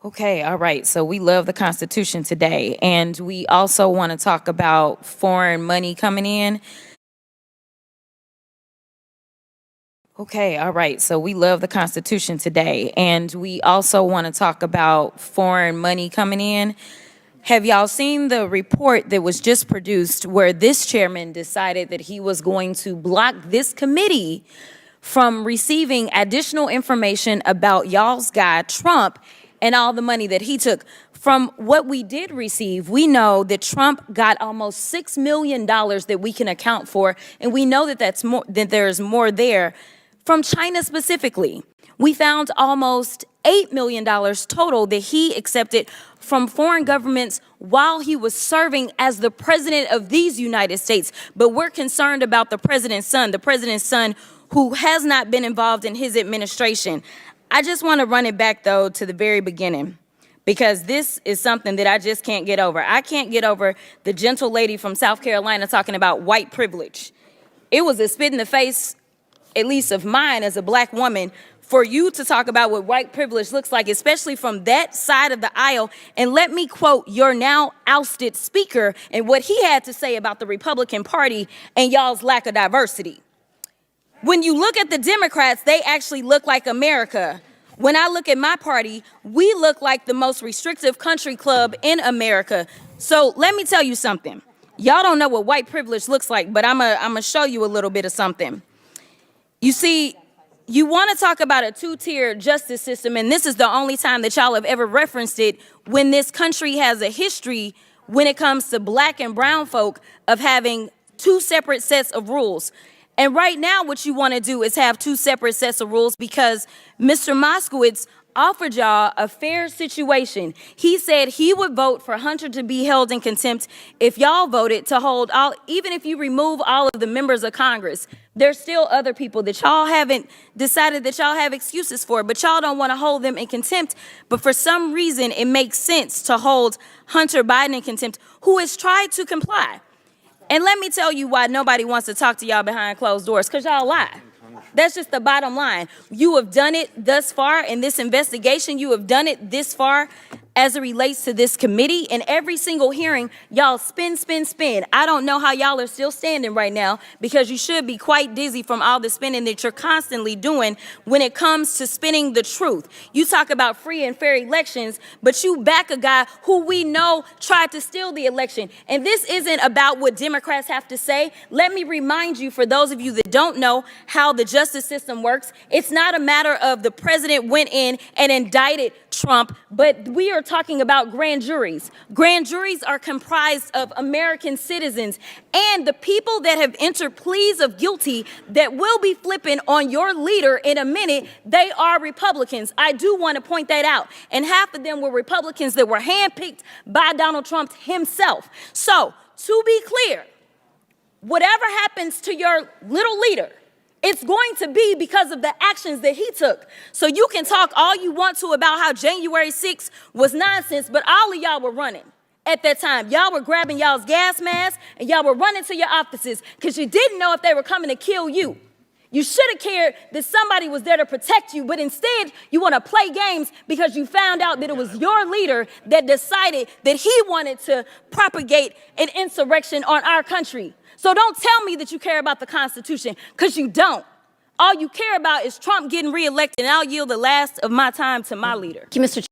Okay, all right. So we love the Constitution today. And we also want to talk about foreign money coming in. Okay, all right. So we love the Constitution today. And we also want to talk about foreign money coming in. Have y'all seen the report that was just produced where this chairman decided that he was going to block this committee from receiving additional information about y'all's guy, Trump, and all the money that he took? From what we did receive, we know that Trump got almost $6 million that we can account for, and we know that there's more there from China specifically. We found almost $8 million total that he accepted from foreign governments while he was serving as the president of these United States. But we're concerned about the president's son who has not been involved in his administration. I just want to run it back, though, to the very beginning, because this is something that I just can't get over. I can't get over the gentle lady from South Carolina talking about white privilege. It was a spit in the face, at least of mine as a black woman, for you to talk about what white privilege looks like, especially from that side of the aisle. And let me quote your now ousted speaker and what he had to say about the Republican Party and y'all's lack of diversity. When you look at the Democrats, they actually look like America. When I look at my party, we look like the most restrictive country club in America. So let me tell you something. Y'all don't know what white privilege looks like, but I'm gonna show you a little bit of something. You see, you want to talk about a two-tier justice system, and this is the only time that y'all have ever referenced it, when this country has a history when it comes to black and brown folk of having two separate sets of rules. And right now, what you want to do is have two separate sets of rules because Mr. Moskowitz offered y'all a fair situation. He said he would vote for Hunter to be held in contempt if y'all voted to hold all, even if you remove all of the members of Congress. There's still other people that y'all haven't decided that y'all have excuses for, but y'all don't want to hold them in contempt. But for some reason, it makes sense to hold Hunter Biden in contempt, who has tried to comply. And let me tell you why nobody wants to talk to y'all behind closed doors, because y'all lie. That's just the bottom line. You have done it thus far in this investigation. You have done it this far as it relates to this committee. In every single hearing, y'all spin. I don't know how y'all are still standing right now, because you should be quite dizzy from all the spinning that you're constantly doing when it comes to spinning the truth. You talk about free and fair elections, but you back a guy who we know tried to steal the election. And this isn't about what Democrats have to say. Let me remind you, for those of you that don't know how the justice system works, it's not a matter of the president went in and indicted Trump, but we are talking about grand juries. Grand juries are comprised of American citizens, and the people that have entered pleas of guilty that will be flipping on your leader in a minute, they are Republicans. I do want to point that out. And half of them were Republicans that were handpicked by Donald Trump himself. So, to be clear, whatever happens to your little leader, it's going to be because of the actions that he took. So you can talk all you want to about how January 6th was nonsense, but all of y'all were running at that time. Y'all were grabbing y'all's gas masks and y'all were running to your offices because you didn't know if they were coming to kill you. You should have cared that somebody was there to protect you, but instead you want to play games because you found out that it was your leader that decided that he wanted to propagate an insurrection on our country. So don't tell me that you care about the Constitution, because you don't. All you care about is Trump getting reelected, and I'll yield the last of my time to my leader. Thank you, Mr.